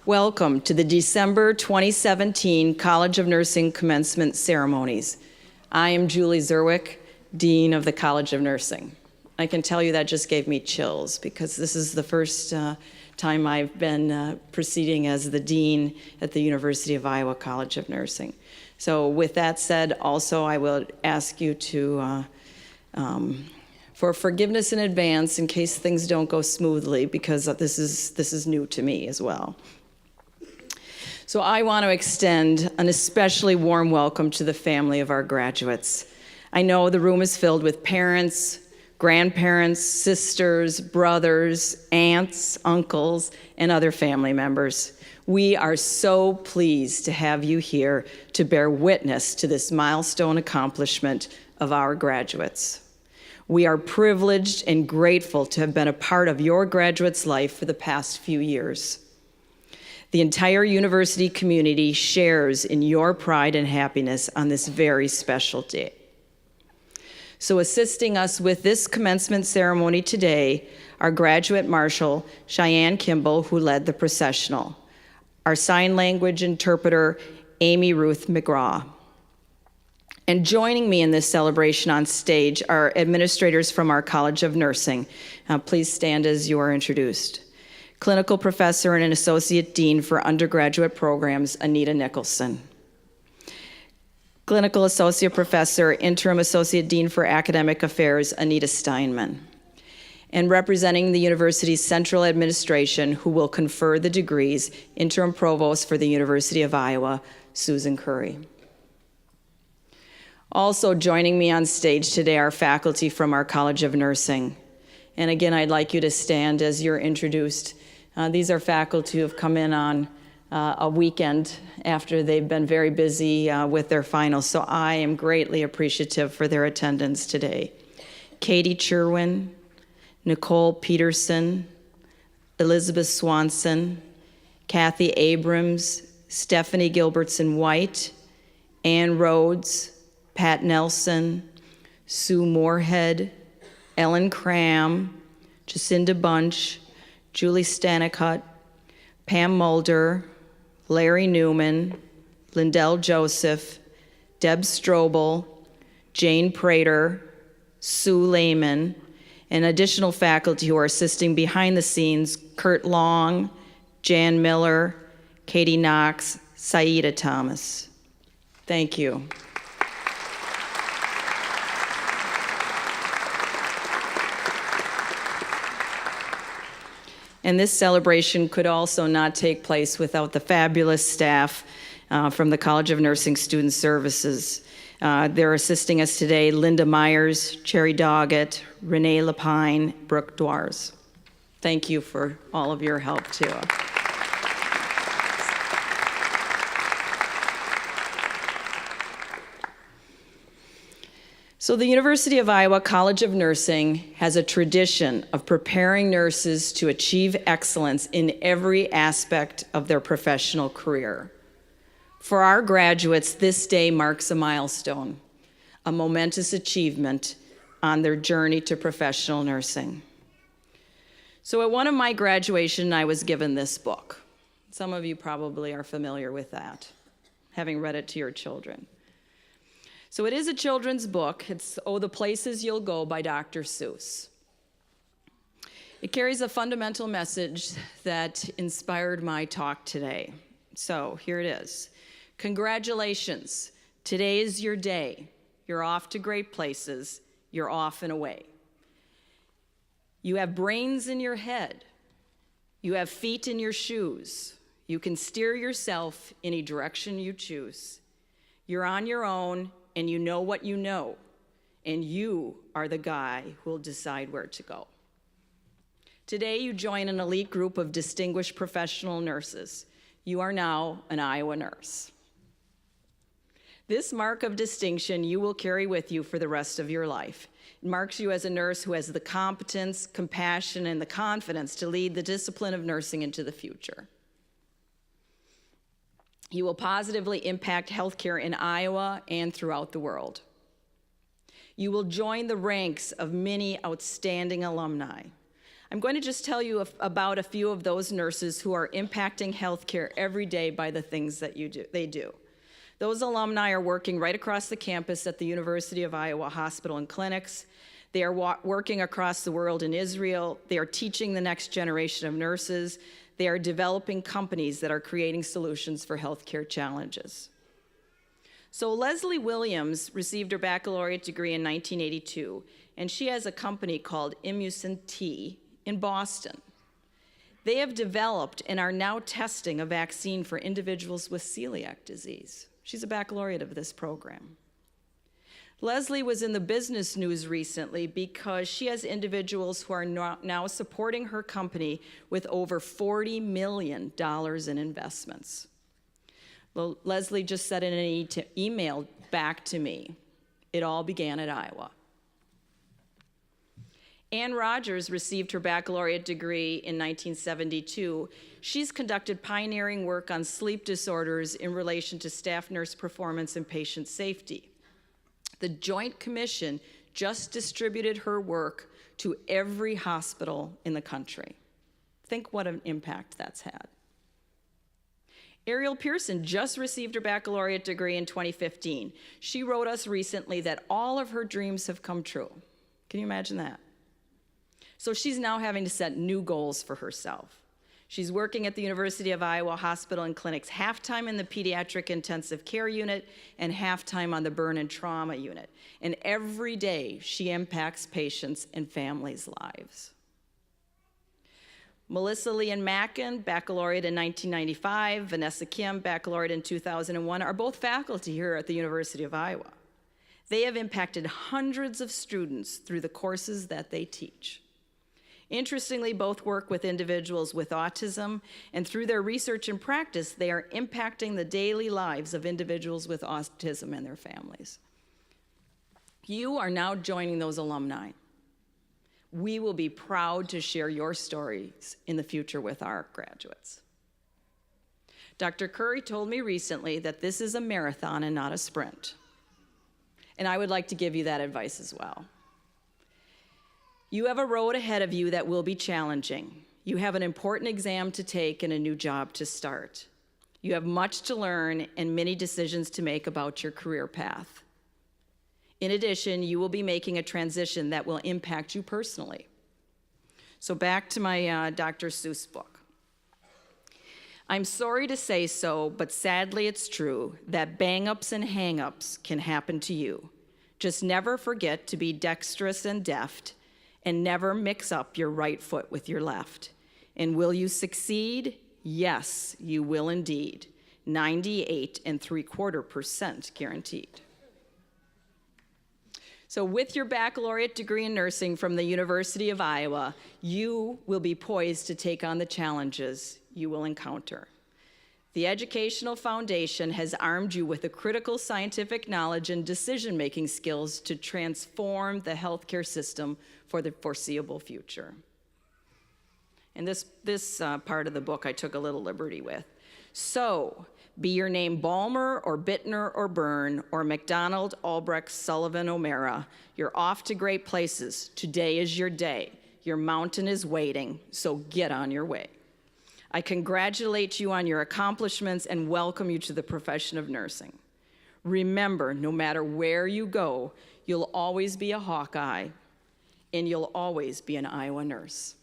Welcome to the December 2017 College of Nursing Commencement Ceremonies. I am Julie Zerwick, Dean of the College of Nursing. I can tell you that just gave me chills because this is the first time I've been proceeding as the Dean at the University of Iowa College of Nursing. So with that said, also I will ask you to for forgiveness in advance in case things don't go smoothly, because this is new to me as well. So I want to extend an especially warm welcome to the family of our graduates. I know the room is filled with parents, grandparents, sisters, brothers, aunts, uncles, and other family members. We are so pleased to have you here to bear witness to this milestone accomplishment of our graduates. We are privileged and grateful to have been a part of your graduates' life for the past few years. The entire university community shares in your pride and happiness on this very special day. So assisting us with this commencement ceremony today, our graduate marshal, Cheyenne Kimball, who led the processional, our sign language interpreter, Amy Ruth McGraw. And joining me in this celebration on stage are administrators from our College of Nursing. Please stand as you are introduced. Clinical Professor and an Associate Dean for Undergraduate Programs, Anita Nicholson. Clinical Associate Professor, Interim Associate Dean for Academic Affairs, Anita Steinman. And representing the university's central administration, who will confer the degrees, Interim Provost for the University of Iowa, Susan Curry. Also joining me on stage today are faculty from our College of Nursing. And again, I'd like you to stand as you're introduced. These are faculty who have come in on a weekend after they've been very busy with their finals, so I am greatly appreciative for their attendance today. Katie Cherwin, Nicole Peterson, Elizabeth Swanson, Kathy Abrams, Stephanie Gilbertson-White, Ann Rhodes, Pat Nelson, Sue Moorhead, Ellen Cram, Jacinda Bunch, Julie Stanicott, Pam Mulder, Larry Newman, Lindell Joseph, Deb Strobel, Jane Prater, Sue Lehman, and additional faculty who are assisting behind the scenes, Kurt Long, Jan Miller, Katie Knox, Saida Thomas. Thank you. And this celebration could also not take place without the fabulous staff from the College of Nursing Student Services. They're assisting us today: Linda Myers, Cherry Doggett, Renee Lapine, Brooke Dwars. Thank you for all of your help too. So the University of Iowa College of Nursing has a tradition of preparing nurses to achieve excellence in every aspect of their professional career. For our graduates, this day marks a milestone, a momentous achievement on their journey to professional nursing. So at one of my graduations, I was given this book. Some of you probably are familiar with that, having read it to your children. So it is a children's book. It's Oh, the Places You'll Go by Dr. Seuss. It carries a fundamental message that inspired my talk today. So here it is. Congratulations. Today is your day. You're off to great places. You're off and away. You have brains in your head. You have feet in your shoes. You can steer yourself any direction you choose. You're on your own, and you know what you know, and you are the guy who will decide where to go. Today, you join an elite group of distinguished professional nurses. You are now an Iowa nurse. This mark of distinction you will carry with you for the rest of your life. It marks you as a nurse who has the competence, compassion, and the confidence to lead the discipline of nursing into the future. You will positively impact healthcare in Iowa and throughout the world. You will join the ranks of many outstanding alumni. I'm going to just tell you about a few of those nurses who are impacting healthcare every day by the things that they do. Those alumni are working right across the campus at the University of Iowa Hospital and Clinics. They are working across the world in Israel. They are teaching the next generation of nurses. They are developing companies that are creating solutions for healthcare challenges. So Leslie Williams received her baccalaureate degree in 1982, and she has a company called Immucin T in Boston. They have developed and are now testing a vaccine for individuals with celiac disease. She's a baccalaureate of this program. Leslie was in the business news recently because she has individuals who are now supporting her company with over $40 million in investments. Well, Leslie just sent an email back to me. It all began at Iowa. Ann Rogers received her baccalaureate degree in 1972. She's conducted pioneering work on sleep disorders in relation to staff nurse performance and patient safety. The Joint Commission just distributed her work to every hospital in the country. Think what an impact that's had. Ariel Pearson just received her baccalaureate degree in 2015. She wrote us recently that all of her dreams have come true. Can you imagine that? So she's now having to set new goals for herself. She's working at the University of Iowa Hospital and Clinics, half-time in the pediatric intensive care unit and half-time on the burn and trauma unit. And every day she impacts patients and families' lives. Melissa Leanne Mackin, baccalaureate in 1995, Vanessa Kim, baccalaureate in 2001, are both faculty here at the University of Iowa. They have impacted hundreds of students through the courses that they teach. Interestingly, both work with individuals with autism, and through their research and practice, they are impacting the daily lives of individuals with autism and their families. You are now joining those alumni. We will be proud to share your stories in the future with our graduates. Dr. Curry told me recently that this is a marathon and not a sprint. And I would like to give you that advice as well. You have a road ahead of you that will be challenging. You have an important exam to take and a new job to start. You have much to learn and many decisions to make about your career path. In addition, you will be making a transition that will impact you personally. So back to my Dr. Seuss book. I'm sorry to say so, but sadly it's true that bang-ups and hang-ups can happen to you. Just never forget to be dexterous and deft, and never mix up your right foot with your left. And will you succeed? Yes, you will indeed. 98.75% guaranteed. So with your baccalaureate degree in nursing from the University of Iowa, you will be poised to take on the challenges you will encounter. The Educational Foundation has armed you with the critical scientific knowledge and decision-making skills to transform the healthcare system for the foreseeable future. And this part of the book I took a little liberty with. So, be your name Balmer or Bittner or Byrne or McDonald, Albrecht, Sullivan, O'Mara, you're off to great places. Today is your day. Your mountain is waiting, so get on your way. I congratulate you on your accomplishments and welcome you to the profession of nursing. Remember, no matter where you go, you'll always be a Hawkeye, and you'll always be an Iowa nurse.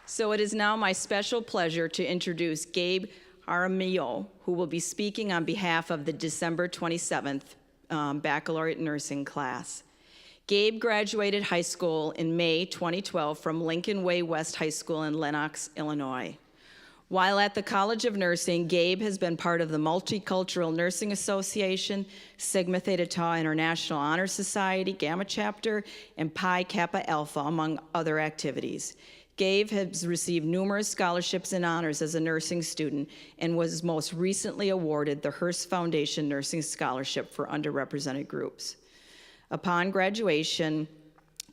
So it is now my special pleasure to introduce Gabe Aramillo, who will be speaking on behalf of the December 27th baccalaureate nursing class. Gabe graduated high school in May 2012 from Lincoln Way West High School in Lenox, Illinois. While at the College of Nursing, Gabe has been part of the Multicultural Nursing Association, Sigma Theta Tau International Honor Society, Gamma Chapter, and Pi Kappa Alpha, among other activities. Gabe has received numerous scholarships and honors as a nursing student and was most recently awarded the Hearst Foundation Nursing Scholarship for underrepresented groups. Upon graduation,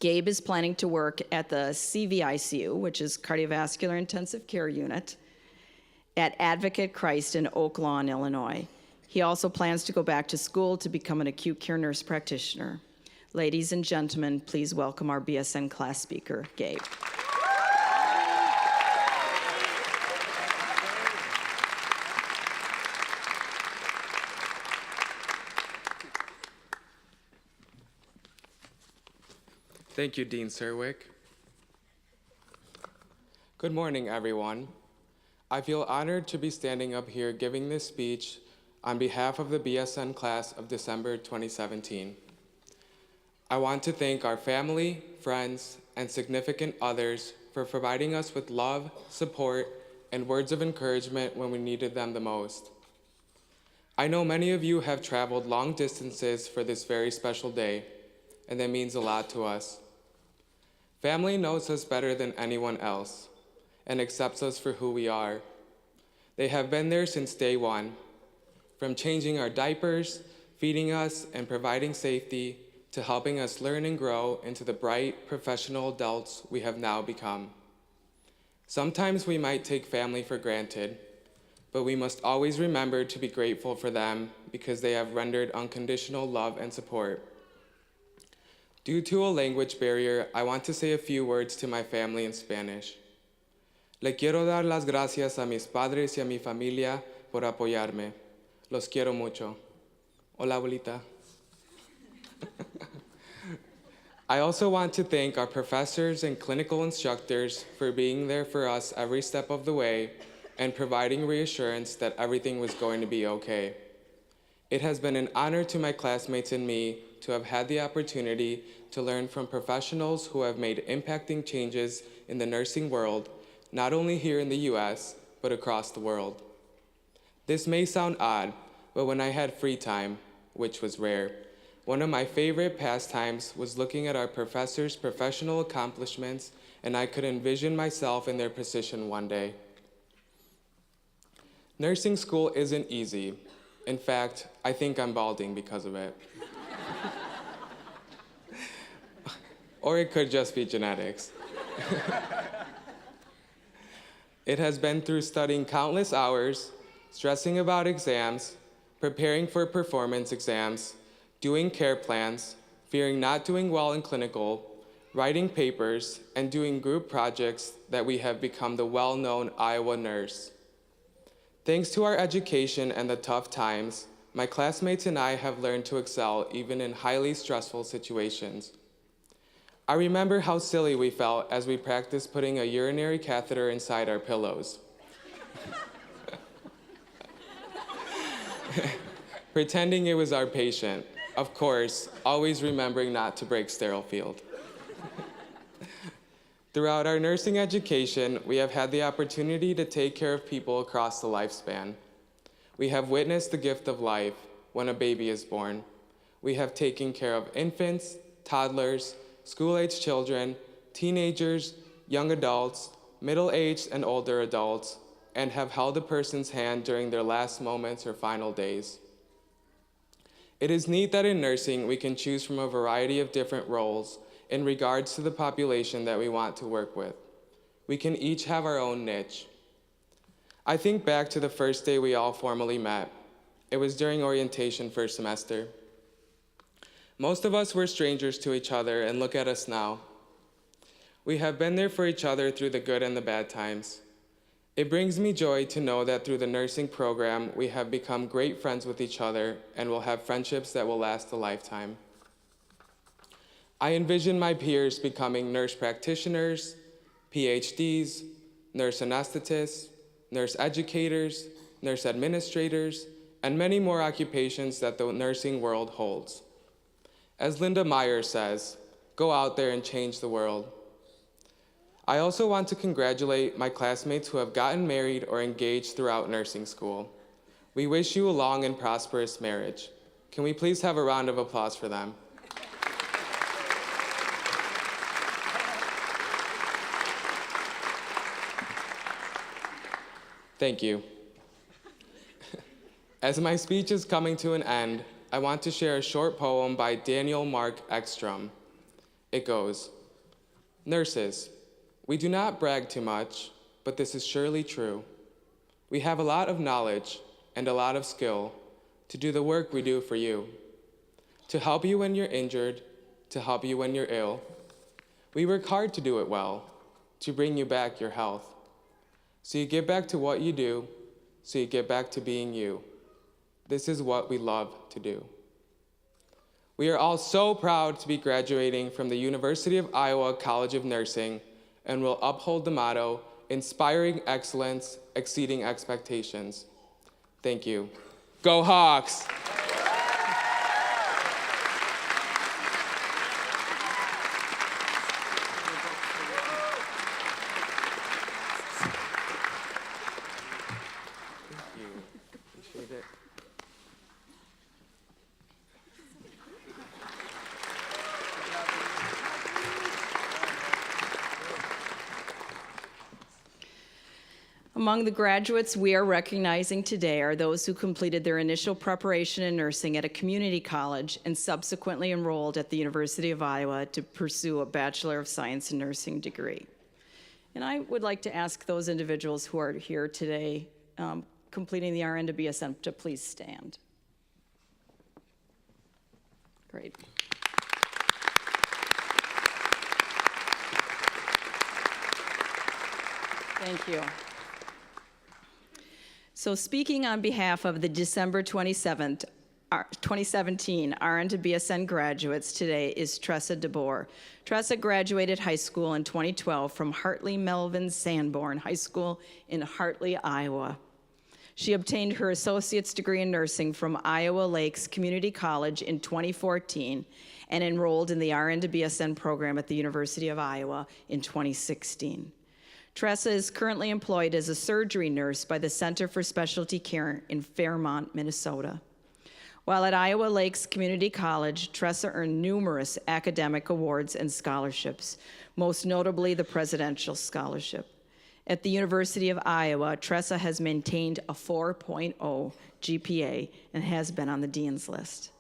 Gabe is planning to work at the CVICU, which is Cardiovascular Intensive Care Unit, at Advocate Christ in Oak Lawn, Illinois. He also plans to go back to school to become an acute care nurse practitioner. Ladies and gentlemen, please welcome our BSN class speaker, Gabe. Thank you, Dean Serwick. Good morning, everyone. I feel honored to be standing up here giving this speech on behalf of the BSN class of December 2017. I want to thank our family, friends, and significant others for providing us with love, support, and words of encouragement when we needed them the most. I know many of you have traveled long distances for this very special day, and that means a lot to us. Family knows us better than anyone else and accepts us for who we are. They have been there since day one, from changing our diapers, feeding us, and providing safety, to helping us learn and grow into the bright, professional adults we have now become. Sometimes we might take family for granted, but we must always remember to be grateful for them because they have rendered unconditional love and support. Due to a language barrier, I want to say a few words to my family in Spanish. Le quiero dar las gracias a mis padres y a mi familia por apoyarme. Los quiero mucho. Hola, abuelita. I also want to thank our professors and clinical instructors for being there for us every step of the way and providing reassurance that everything was going to be okay. It has been an honor to my classmates and me to have had the opportunity to learn from professionals who have made impacting changes in the nursing world, not only here in the US, but across the world. This may sound odd, but when I had free time, which was rare, one of my favorite pastimes was looking at our professors' professional accomplishments, and I could envision myself in their position one day. Nursing school isn't easy. In fact, I think I'm balding because of it. Or it could just be genetics. It has been through studying countless hours, stressing about exams, preparing for performance exams, doing care plans, fearing not doing well in clinical, writing papers, and doing group projects that we have become the well-known Iowa nurse. Thanks to our education and the tough times, my classmates and I have learned to excel even in highly stressful situations. I remember how silly we felt as we practiced putting a urinary catheter inside our pillows. Pretending it was our patient, of course, always remembering not to break sterile field. Throughout our nursing education, we have had the opportunity to take care of people across the lifespan. We have witnessed the gift of life when a baby is born. We have taken care of infants, toddlers, school-aged children, teenagers, young adults, middle-aged and older adults, and have held a person's hand during their last moments or final days. It is neat that in nursing, we can choose from a variety of different roles in regards to the population that we want to work with. We can each have our own niche. I think back to the first day we all formally met. It was during orientation first semester. Most of us were strangers to each other, and look at us now. We have been there for each other through the good and the bad times. It brings me joy to know that through the nursing program, we have become great friends with each other and will have friendships that will last a lifetime. I envision my peers becoming nurse practitioners, PhDs, nurse anesthetists, nurse educators, nurse administrators, and many more occupations that the nursing world holds. As Linda Meyer says, go out there and change the world. I also want to congratulate my classmates who have gotten married or engaged throughout nursing school. We wish you a long and prosperous marriage. Can we please have a round of applause for them? Thank you. As my speech is coming to an end, I want to share a short poem by Daniel Mark Ekstrom. It goes, "Nurses, we do not brag too much, but this is surely true. We have a lot of knowledge and a lot of skill to do the work we do for you, to help you when you're injured, to help you when you're ill. We work hard to do it well, to bring you back your health. So you get back to what you do, so you get back to being you. This is what we love to do. We are all so proud to be graduating from the University of Iowa College of Nursing and will uphold the motto, inspiring excellence, exceeding expectations. Thank you. Go Hawks! Among the graduates we are recognizing today are those who completed their initial preparation in nursing at a community college and subsequently enrolled at the University of Iowa to pursue a Bachelor of Science in Nursing degree. And I would like to ask those individuals who are here today completing the RN to BSN to please stand. Great. Thank you. So speaking on behalf of the December 2017 RN to BSN graduates today is Tressa DeBoer. Tressa graduated high school in 2012 from Hartley Melvin Sanborn High School in Hartley, Iowa. She obtained her associate's degree in nursing from Iowa Lakes Community College in 2014 and enrolled in the RN to BSN program at the University of Iowa in 2016. Tressa is currently employed as a surgery nurse by the Center for Specialty Care in Fairmont, Minnesota. While at Iowa Lakes Community College, Tressa earned numerous academic awards and scholarships, most notably the Presidential Scholarship. At the University of Iowa, Tressa has maintained a 4.0 GPA and has been on the Dean's List.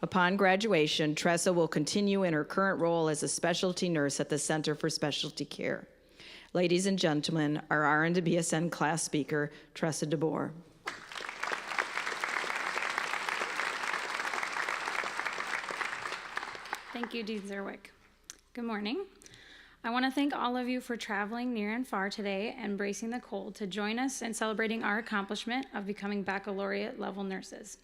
Upon graduation, Tressa will continue in her current role as a specialty nurse at the Center for Specialty Care. Ladies and gentlemen, our RN to BSN class speaker, Tressa DeBoer. Thank you, Dean Zerwick. Good morning. I want to thank all of you for traveling near and far today and bracing the cold to join us in celebrating our accomplishment of becoming baccalaureate level nurses.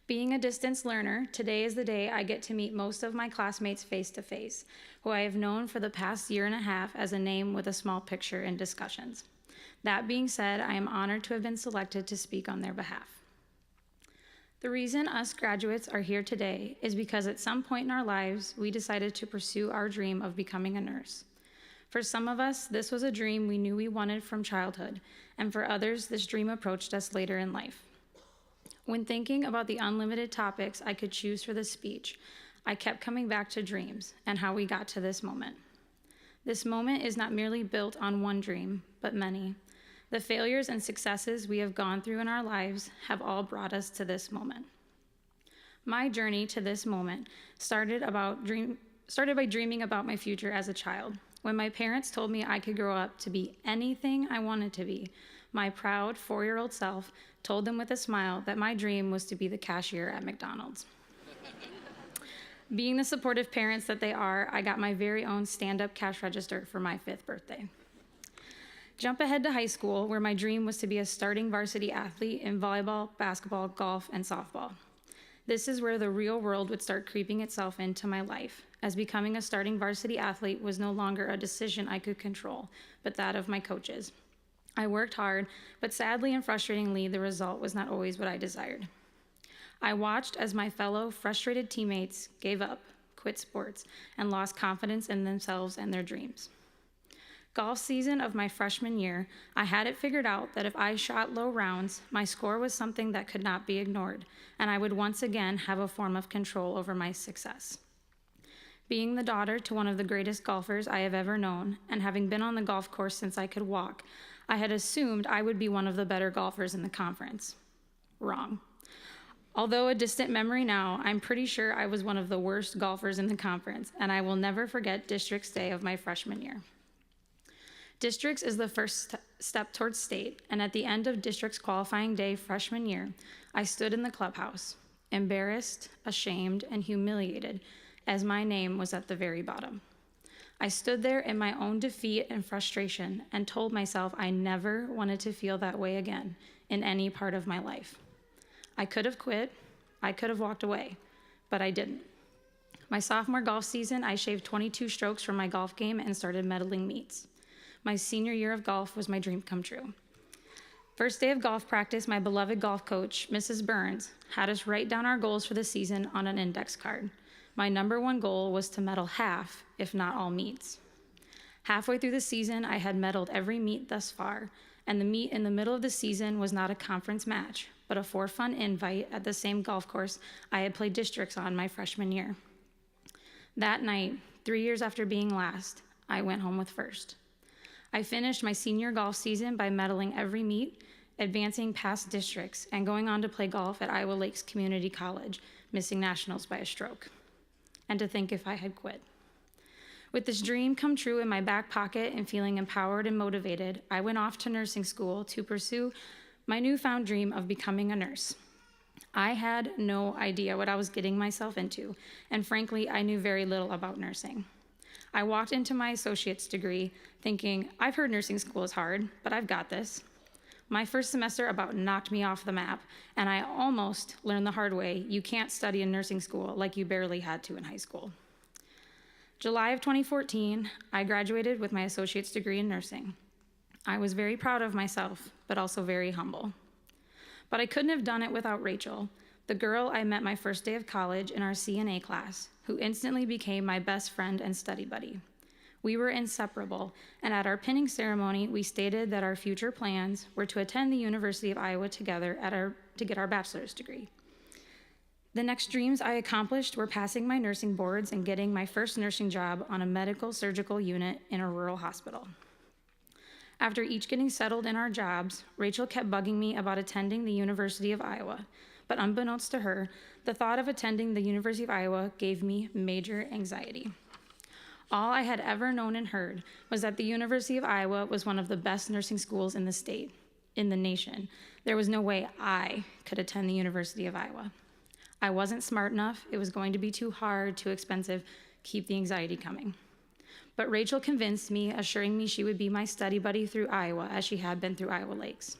Being a distance learner, today is the day I get to meet most of my classmates face to face, who I have known for the past year and a half as a name with a small picture in discussions. That being said, I am honored to have been selected to speak on their behalf. The reason us graduates are here today is because at some point in our lives, we decided to pursue our dream of becoming a nurse. For some of us, this was a dream we knew we wanted from childhood, and for others, this dream approached us later in life. When thinking about the unlimited topics I could choose for this speech, I kept coming back to dreams and how we got to this moment. This moment is not merely built on one dream, but many. The failures and successes we have gone through in our lives have all brought us to this moment. My journey to this moment started by dreaming about my future as a child. When my parents told me I could grow up to be anything I wanted to be, my proud 4-year-old self told them with a smile that my dream was to be the cashier at McDonald's. Being the supportive parents that they are, I got my very own stand-up cash register for my 5th birthday. Jump ahead to high school, where my dream was to be a starting varsity athlete in volleyball, basketball, golf, and softball. This is where the real world would start creeping itself into my life, as becoming a starting varsity athlete was no longer a decision I could control, but that of my coaches. I worked hard, but sadly and frustratingly, the result was not always what I desired. I watched as my fellow frustrated teammates gave up, quit sports, and lost confidence in themselves and their dreams. Golf season of my freshman year, I had it figured out that if I shot low rounds, my score was something that could not be ignored, and I would once again have a form of control over my success. Being the daughter to one of the greatest golfers I have ever known, and having been on the golf course since I could walk, I had assumed I would be one of the better golfers in the conference. Wrong. Although a distant memory now, I'm pretty sure I was one of the worst golfers in the conference, and I will never forget District's day of my freshman year. Districts is the first step towards state, and at the end of districts qualifying day freshman year, I stood in the clubhouse, embarrassed, ashamed, and humiliated, as my name was at the very bottom. I stood there in my own defeat and frustration and told myself I never wanted to feel that way again in any part of my life. I could have quit, I could have walked away, but I didn't. My sophomore golf season, I shaved 22 strokes from my golf game and started medaling meets. My senior year of golf was my dream come true. First day of golf practice, my beloved golf coach, Mrs. Burns, had us write down our goals for the season on an index card. My number one goal was to medal half, if not all meets. Halfway through the season, I had medaled every meet thus far, and the meet in the middle of the season was not a conference match, but a for-fun invite at the same golf course I had played districts on my freshman year. That night, 3 years after being last, I went home with first. I finished my senior golf season by medaling every meet, advancing past districts, and going on to play golf at Iowa Lakes Community College, missing nationals by a stroke. And to think if I had quit. With this dream come true in my back pocket and feeling empowered and motivated, I went off to nursing school to pursue my newfound dream of becoming a nurse. I had no idea what I was getting myself into, and frankly, I knew very little about nursing. I walked into my associate's degree thinking, I've heard nursing school is hard, but I've got this. My first semester about knocked me off the map, and I almost learned the hard way, you can't study in nursing school like you barely had to in high school. July of 2014, I graduated with my associate's degree in nursing. I was very proud of myself, but also very humble. But I couldn't have done it without Rachel, the girl I met my first day of college in our CNA class, who instantly became my best friend and study buddy. We were inseparable, and at our pinning ceremony, we stated that our future plans were to attend the University of Iowa together to get our bachelor's degree. The next dreams I accomplished were passing my nursing boards and getting my first nursing job on a medical surgical unit in a rural hospital. After each getting settled in our jobs, Rachel kept bugging me about attending the University of Iowa, but unbeknownst to her, the thought of attending the University of Iowa gave me major anxiety. All I had ever known and heard was that the University of Iowa was one of the best nursing schools in the state, in the nation. There was no way I could attend the University of Iowa. I wasn't smart enough, it was going to be too hard, too expensive, keep the anxiety coming. But Rachel convinced me, assuring me she would be my study buddy through Iowa as she had been through Iowa Lakes.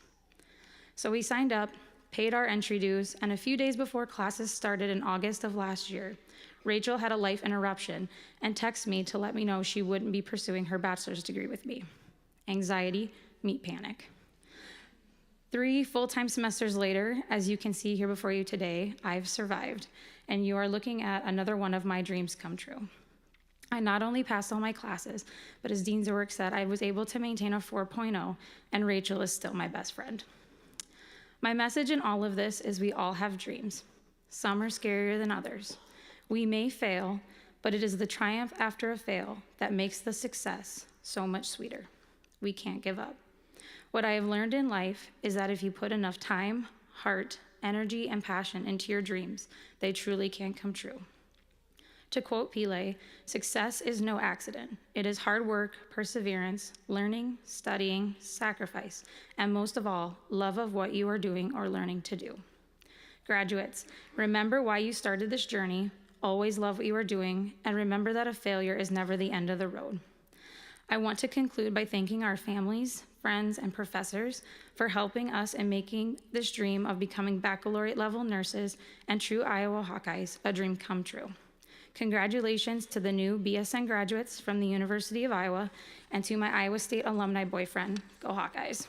So we signed up, paid our entry dues, and a few days before classes started in August of last year, Rachel had a life interruption and texted me to let me know she wouldn't be pursuing her bachelor's degree with me. Anxiety, meet panic. 3 full-time semesters later, as you can see here before you today, I've survived, and you are looking at another one of my dreams come true. I not only passed all my classes, but as Dean Zerwick said, I was able to maintain a 4.0, and Rachel is still my best friend. My message in all of this is we all have dreams. Some are scarier than others. We may fail, but it is the triumph after a fail that makes the success so much sweeter. We can't give up. What I have learned in life is that if you put enough time, heart, energy, and passion into your dreams, they truly can come true. To quote Pele, success is no accident. It is hard work, perseverance, learning, studying, sacrifice, and most of all, love of what you are doing or learning to do. Graduates, remember why you started this journey, always love what you are doing, and remember that a failure is never the end of the road. I want to conclude by thanking our families, friends, and professors for helping us in making this dream of becoming baccalaureate level nurses and true Iowa Hawkeyes a dream come true. Congratulations to the new BSN graduates from the University of Iowa and to my Iowa State alumni boyfriend. Go Hawkeyes.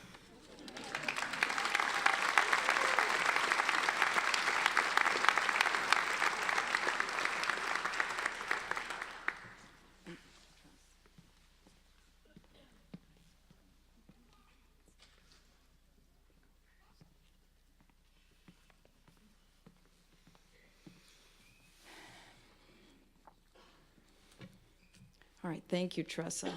All right, thank you, Tressa.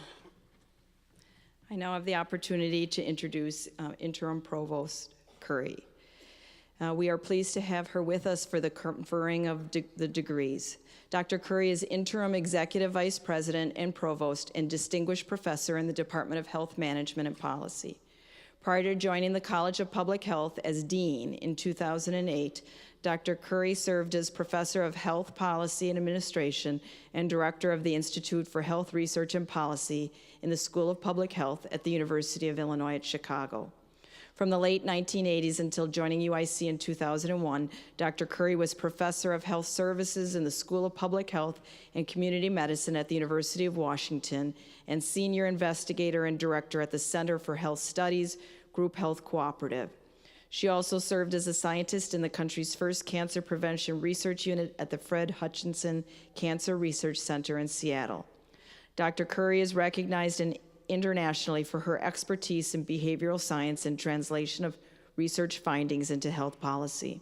I now have the opportunity to introduce Interim Provost Curry. We are pleased to have her with us for the conferring of the degrees. Dr. Curry is Interim Executive Vice President and Provost and Distinguished Professor in the Department of Health Management and Policy. Prior to joining the College of Public Health as Dean in 2008, Dr. Curry served as Professor of Health Policy and Administration and Director of the Institute for Health Research and Policy in the School of Public Health at the University of Illinois at Chicago. From the late 1980s until joining UIC in 2001, Dr. Curry was Professor of Health Services in the School of Public Health and Community Medicine at the University of Washington and Senior Investigator and Director at the Center for Health Studies, Group Health Cooperative. She also served as a scientist in the country's first cancer prevention research unit at the Fred Hutchinson Cancer Research Center in Seattle. Dr. Curry is recognized internationally for her expertise in behavioral science and translation of research findings into health policy.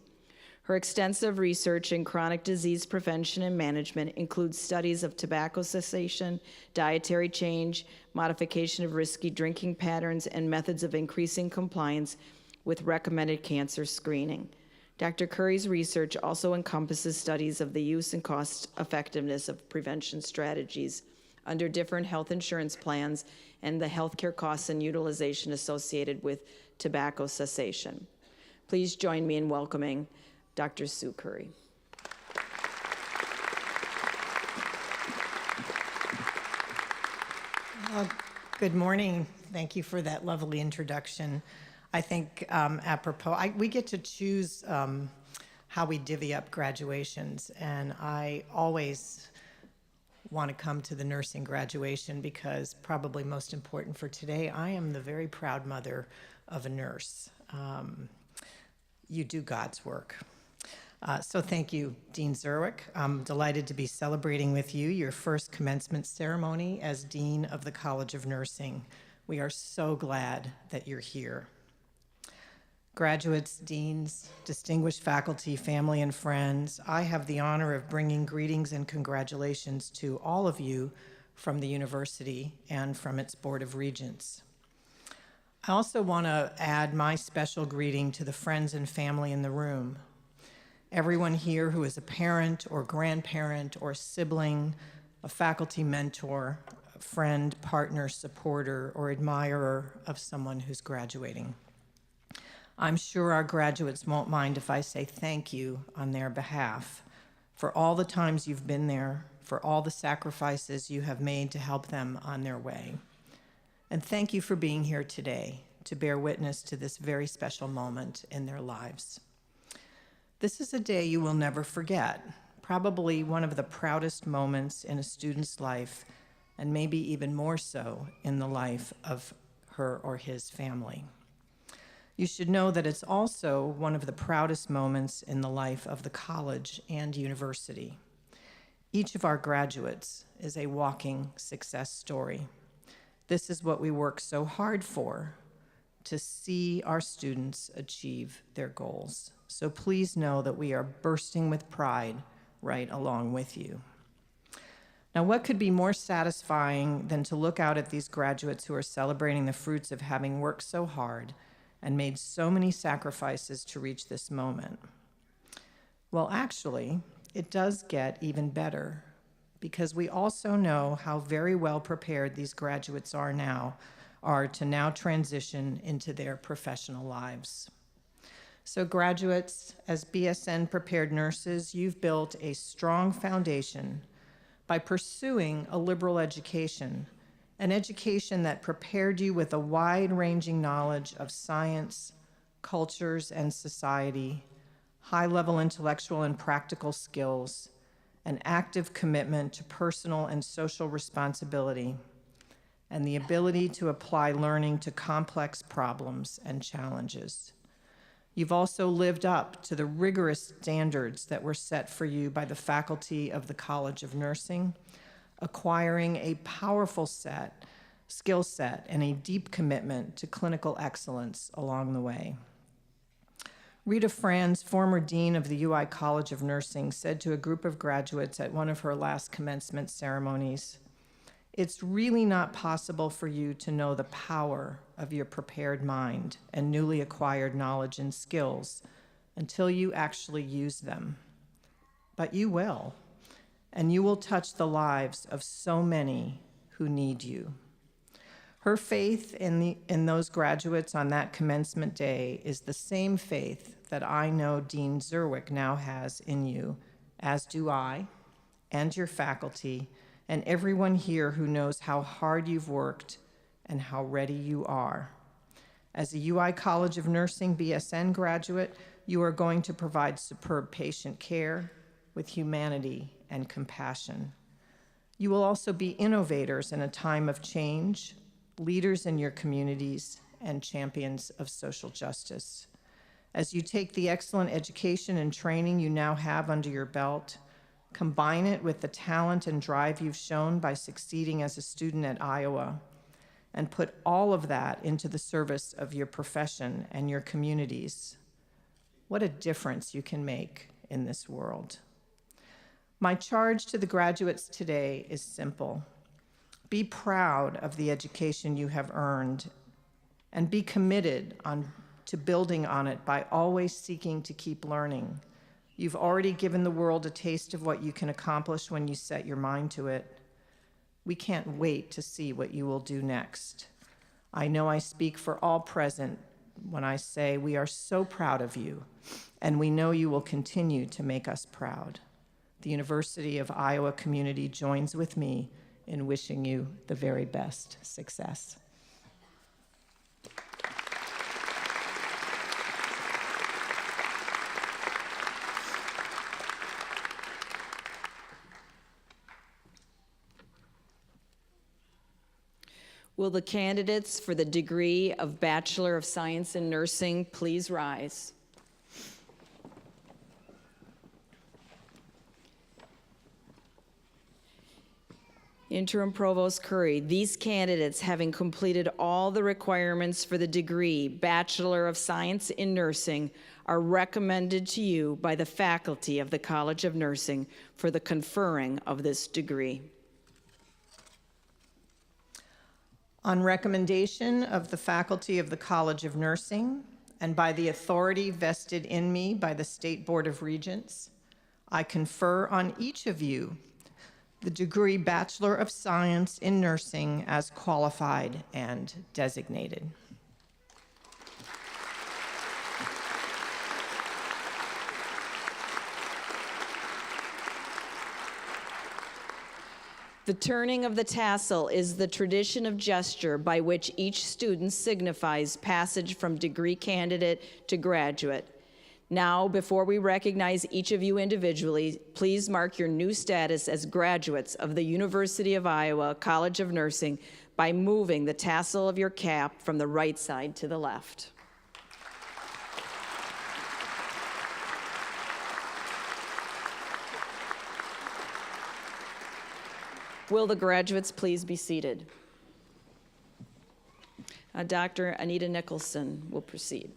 Her extensive research in chronic disease prevention and management includes studies of tobacco cessation, dietary change, modification of risky drinking patterns, and methods of increasing compliance with recommended cancer screening. Dr. Curry's research also encompasses studies of the use and cost effectiveness of prevention strategies under different health insurance plans and the healthcare costs and utilization associated with tobacco cessation. Please join me in welcoming Dr. Sue Curry. Good morning. Thank you for that lovely introduction. I think apropos, we get to choose how we divvy up graduations, and I always want to come to the nursing graduation because probably most important for today, I am the very proud mother of a nurse. You do God's work. So thank you, Dean Zerwick. I'm delighted to be celebrating with you your first commencement ceremony as Dean of the College of Nursing. We are so glad that you're here. Graduates, deans, distinguished faculty, family, and friends, I have the honor of bringing greetings and congratulations to all of you from the university and from its Board of Regents. I also want to add my special greeting to the friends and family in the room. Everyone here who is a parent or grandparent or sibling, a faculty mentor, a friend, partner, supporter, or admirer of someone who's graduating. I'm sure our graduates won't mind if I say thank you on their behalf for all the times you've been there, for all the sacrifices you have made to help them on their way. And thank you for being here today to bear witness to this very special moment in their lives. This is a day you will never forget, probably one of the proudest moments in a student's life, and maybe even more so in the life of her or his family. You should know that it's also one of the proudest moments in the life of the college and university. Each of our graduates is a walking success story. This is what we work so hard for, to see our students achieve their goals. So please know that we are bursting with pride right along with you. Now, what could be more satisfying than to look out at these graduates who are celebrating the fruits of having worked so hard and made so many sacrifices to reach this moment? Well, actually, it does get even better because we also know how very well prepared these graduates are to now transition into their professional lives. So graduates, as BSN prepared nurses, you've built a strong foundation by pursuing a liberal education, an education that prepared you with a wide-ranging knowledge of science, cultures, and society, high-level intellectual and practical skills, an active commitment to personal and social responsibility, and the ability to apply learning to complex problems and challenges. You've also lived up to the rigorous standards that were set for you by the faculty of the College of Nursing, acquiring a powerful skill set and a deep commitment to clinical excellence along the way. Rita Franz, former dean of the UI College of Nursing, said to a group of graduates at one of her last commencement ceremonies, "It's really not possible for you to know the power of your prepared mind and newly acquired knowledge and skills until you actually use them. But you will, and you will touch the lives of so many who need you. Her faith in those graduates on that commencement day is the same faith that I know Dean Zerwick now has in you, as do I, and your faculty, and everyone here who knows how hard you've worked and how ready you are. As a UI College of Nursing BSN graduate, you are going to provide superb patient care with humanity and compassion. You will also be innovators in a time of change, leaders in your communities, and champions of social justice. As you take the excellent education and training you now have under your belt, combine it with the talent and drive you've shown by succeeding as a student at Iowa, and put all of that into the service of your profession and your communities. What a difference you can make in this world. My charge to the graduates today is simple. Be proud of the education you have earned, and be committed to building on it by always seeking to keep learning. You've already given the world a taste of what you can accomplish when you set your mind to it. We can't wait to see what you will do next. I know I speak for all present when I say we are so proud of you, and we know you will continue to make us proud. The University of Iowa community joins with me in wishing you the very best success. Will the candidates for the degree of Bachelor of Science in Nursing please rise? Interim Provost Curry, these candidates, having completed all the requirements for the degree Bachelor of Science in Nursing, are recommended to you by the faculty of the College of Nursing for the conferring of this degree. On recommendation of the faculty of the College of Nursing and by the authority vested in me by the State Board of Regents, I confer on each of you the degree Bachelor of Science in Nursing as qualified and designated. The turning of the tassel is the tradition of gesture by which each student signifies passage from degree candidate to graduate. Now, before we recognize each of you individually, please mark your new status as graduates of the University of Iowa College of Nursing by moving the tassel of your cap from the right side to the left. Will the graduates please be seated? Dr. Anita Nicholson will proceed.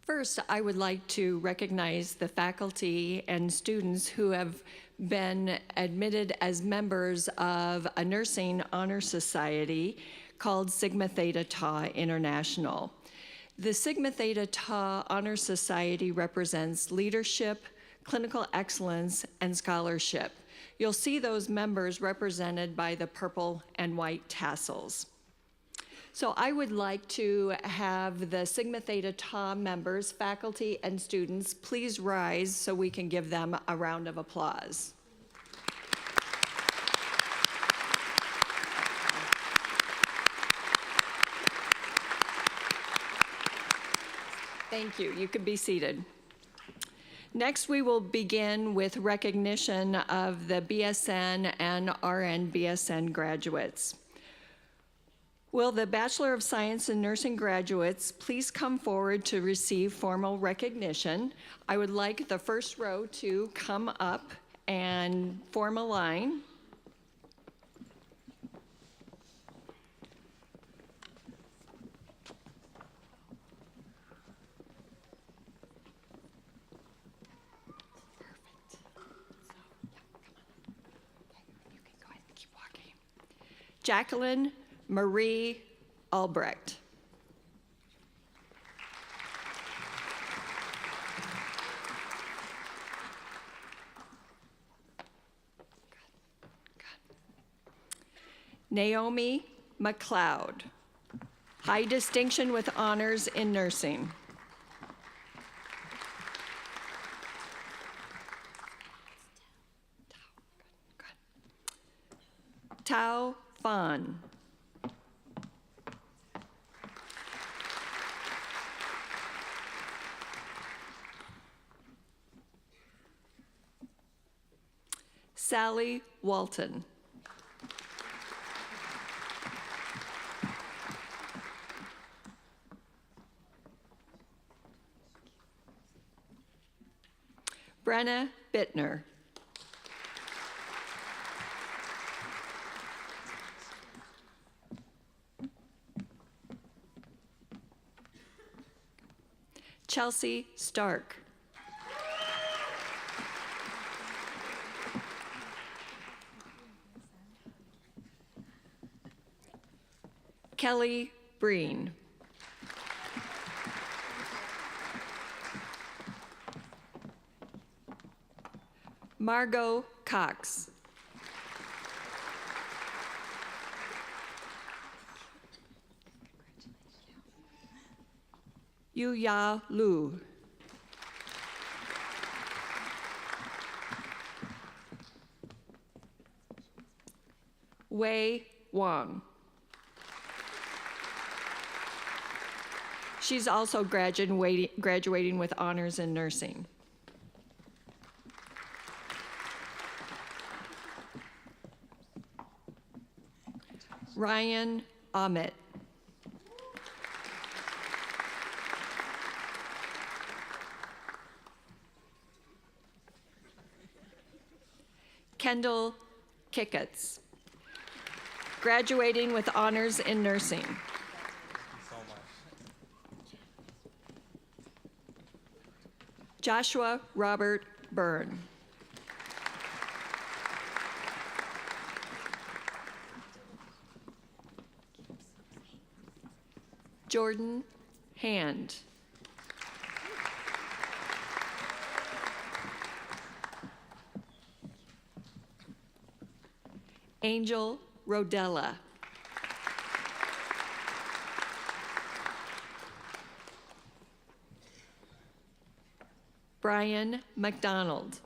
First, I would like to recognize the faculty and students who have been admitted as members of a nursing honor society called Sigma Theta Tau International. The Sigma Theta Tau Honor Society represents leadership, clinical excellence, and scholarship. You'll see those members represented by the purple and white tassels. So I would like to have the Sigma Theta Tau members, faculty, and students please rise so we can give them a round of applause. Thank you. You can be seated. Next, we will begin with recognition of the BSN and RN BSN graduates. Will the Bachelor of Science in Nursing graduates please come forward to receive formal recognition? I would like the first row to come up and form a line. Jacqueline Marie Albrecht. Naomi McLeod, high distinction with honors in nursing. Tao Fan. Sally Walton. Brenna Bittner. Chelsea Stark. Kelly Breen. Margot Cox. Yu Ya Lu. Wei Wang. She's also graduating with honors in nursing. Ryan Ahmet. Kendall Kicketts, graduating with honors in nursing. Joshua Robert Byrne. Jordan Hand. Angel Rodella. Brian McDonald.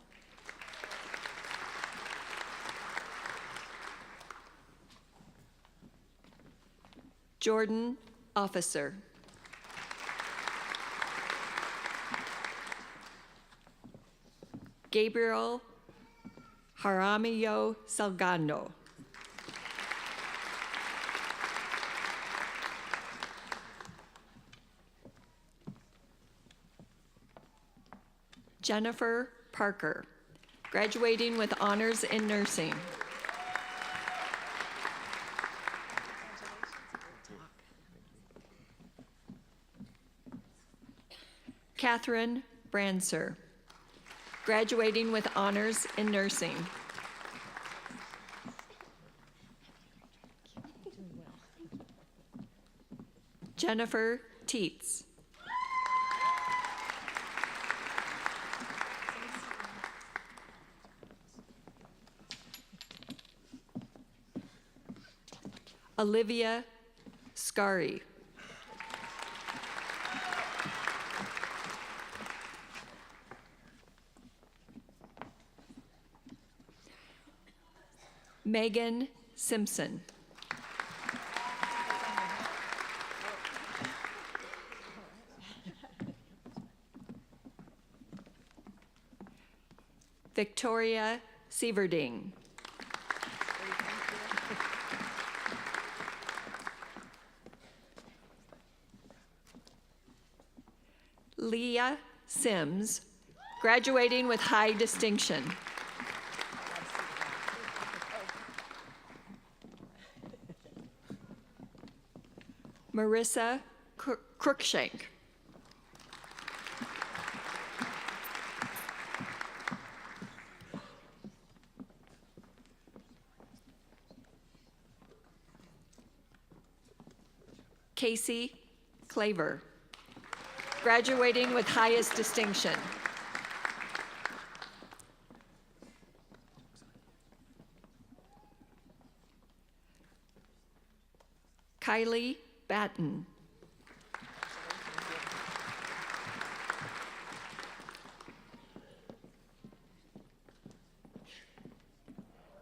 Jordan Officer. Gabriel Jaramillo Salgado. Jennifer Parker, graduating with honors in nursing. Catherine Branser, graduating with honors in nursing. Jennifer Teets. Olivia Scari. Megan Simpson. Victoria Sieverding. Leah Sims, graduating with high distinction. Marissa Crookshank. Casey Claver, graduating with highest distinction. Kylie Batten.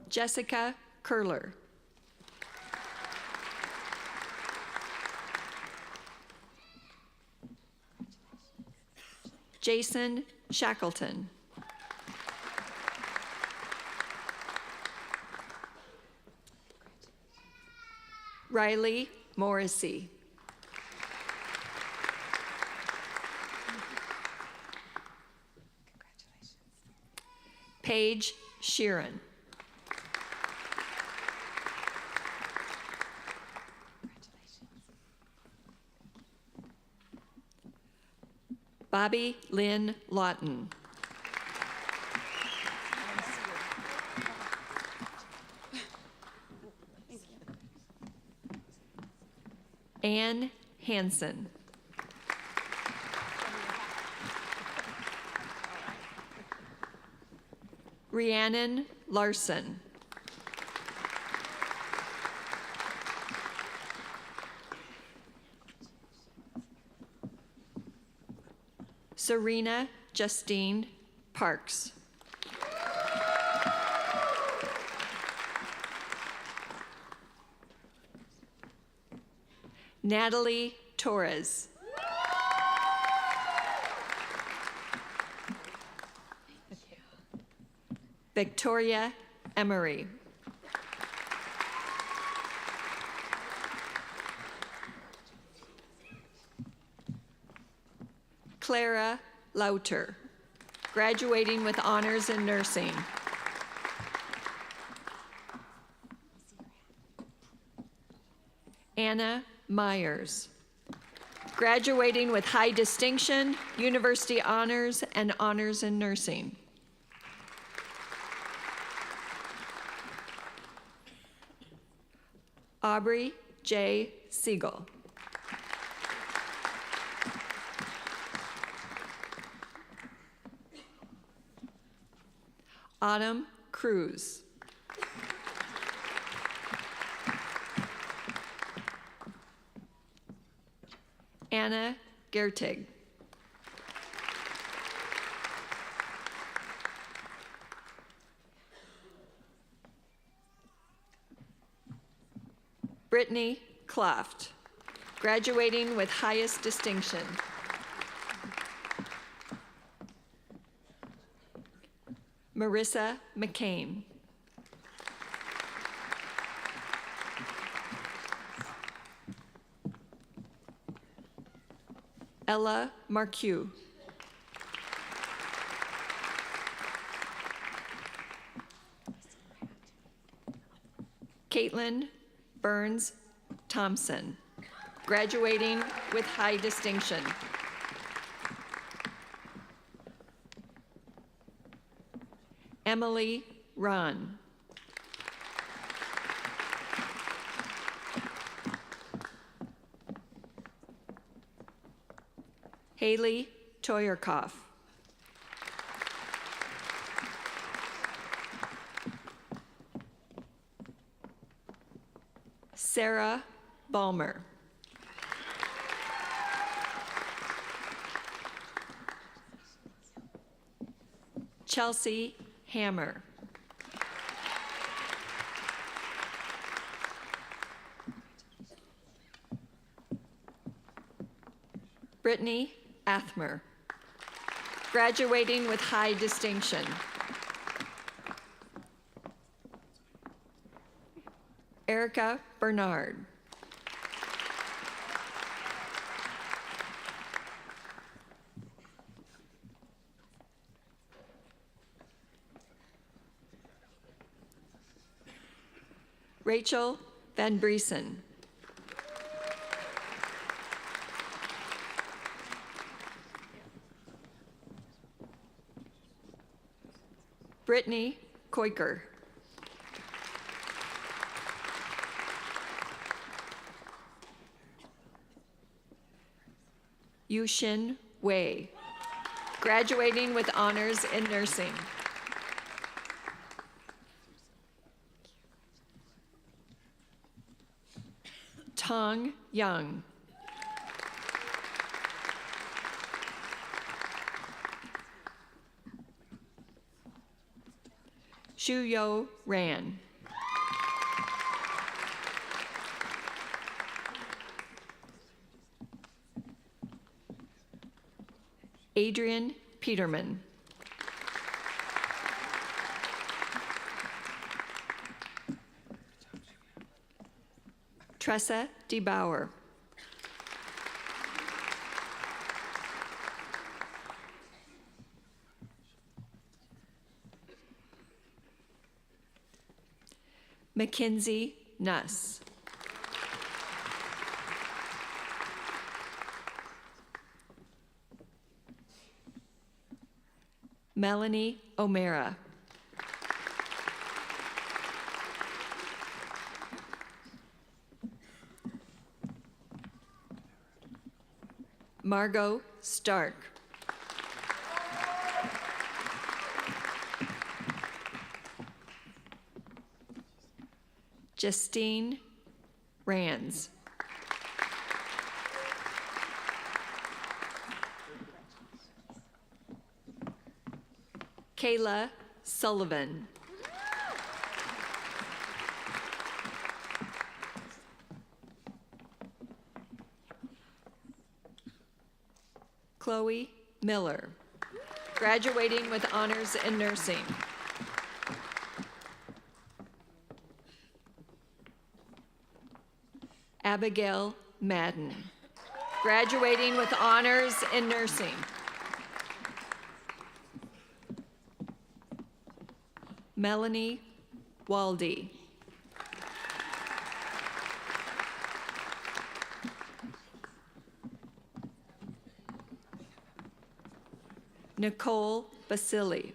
Jessica Curler. Jason Shackleton. Riley Morrissey. Paige Sheeran. Bobby Lynn Lawton. Ann Hansen. Rhiannon Larson. Serena Justine Parks. Natalie Torres. Victoria Emery. Clara Lauter, graduating with honors in nursing. Anna Myers, graduating with high distinction, university honors, and honors in nursing. Aubrey J. Siegel. Autumn Cruz. Anna Gertig. Brittany Kloft, graduating with highest distinction. Marissa McCain. Ella Marque. Caitlin Burns Thompson, graduating with high distinction. Emily Ron. Haley Toyerkoff. Sarah Balmer. Chelsea Hammer. Brittany Athmer, graduating with high distinction. Erica Bernard. Rachel Van Briesen. Brittany Koiker. Yushin Wei, graduating with honors in nursing. Tong Yang. Shuyo Ran. Adrian Peterman. Tressa DeBauer. Mackenzie Nuss. Melanie O'Mara. Margot Stark. Justine Rands. Kayla Sullivan. Chloe Miller, graduating with honors in nursing. Abigail Madden, graduating with honors in nursing. Melanie Waldy. Nicole Basili.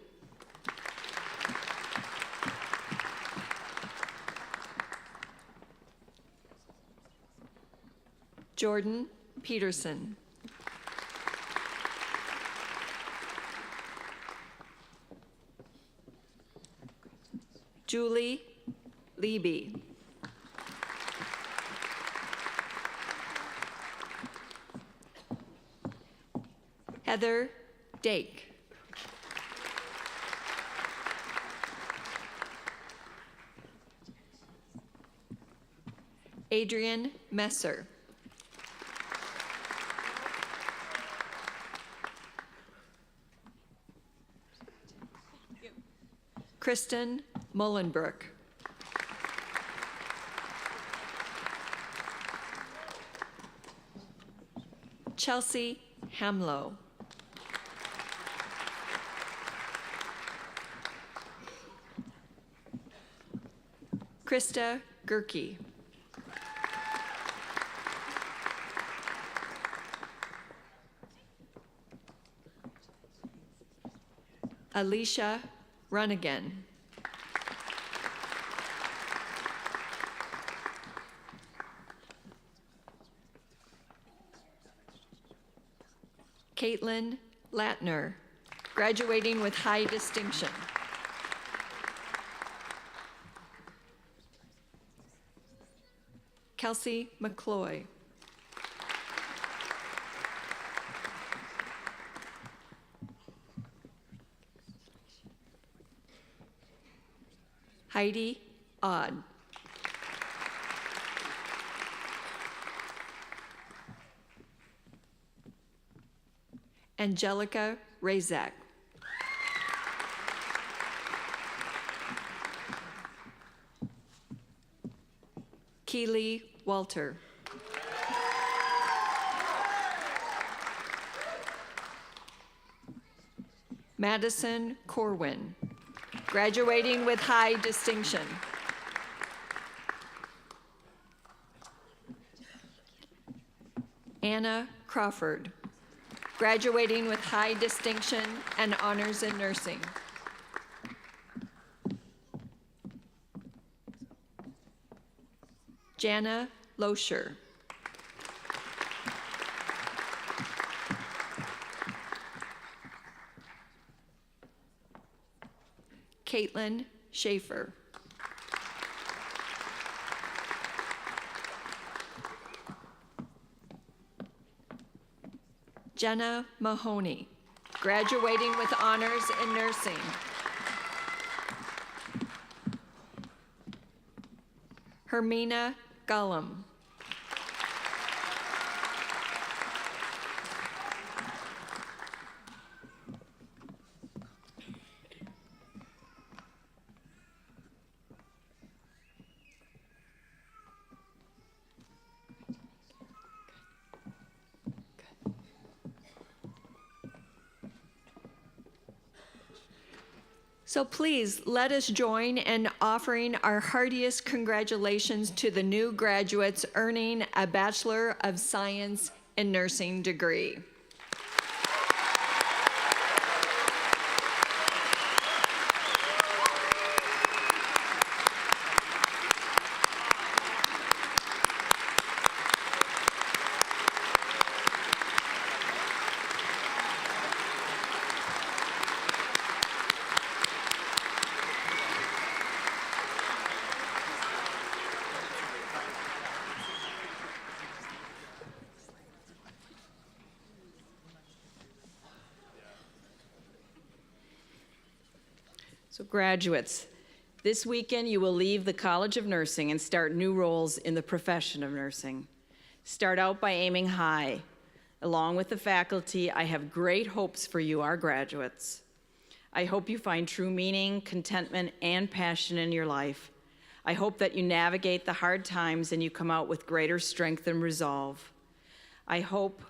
Jordan Peterson. Julie Leby. Heather Dake. Adrian Messer. Kristen Mullenbrook. Chelsea Hamlow. Krista Gerke. Alicia Runnigan. Caitlin Latner, graduating with high distinction. Kelsey McCloy. Heidi Odd. Angelica Razak. Keely Walter. Madison Corwin, graduating with high distinction. Anna Crawford, graduating with high distinction and honors in nursing. Jana Loescher. Caitlin Schaefer. Jenna Mahoney, graduating with honors in nursing. Hermina Gullum. So please let us join in offering our heartiest congratulations to the new graduates earning a Bachelor of Science in Nursing degree. So graduates, this weekend you will leave the College of Nursing and start new roles in the profession of nursing. Start out by aiming high. Along with the faculty, I have great hopes for you, our graduates. I hope you find true meaning, contentment, and passion in your life. I hope that you navigate the hard times and you come out with greater strength and resolve. I hope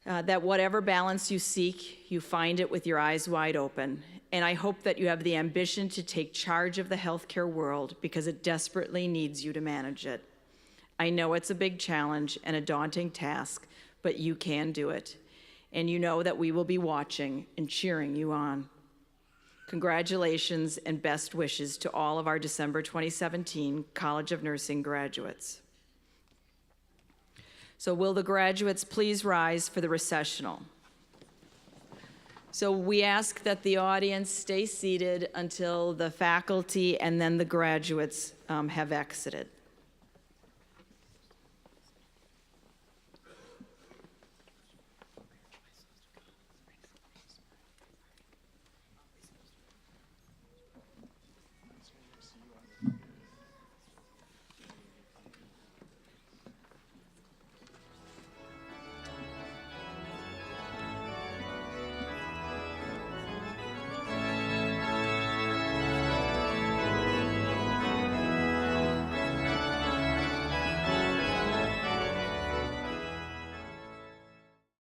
that whatever balance you seek, you find it with your eyes wide open. And I hope that you have the ambition to take charge of the healthcare world because it desperately needs you to manage it. I know it's a big challenge and a daunting task, but you can do it. And you know that we will be watching and cheering you on. Congratulations and best wishes to all of our December 2017 College of Nursing graduates. So will the graduates please rise for the recessional? So we ask that the audience stay seated until the faculty and then the graduates have exited.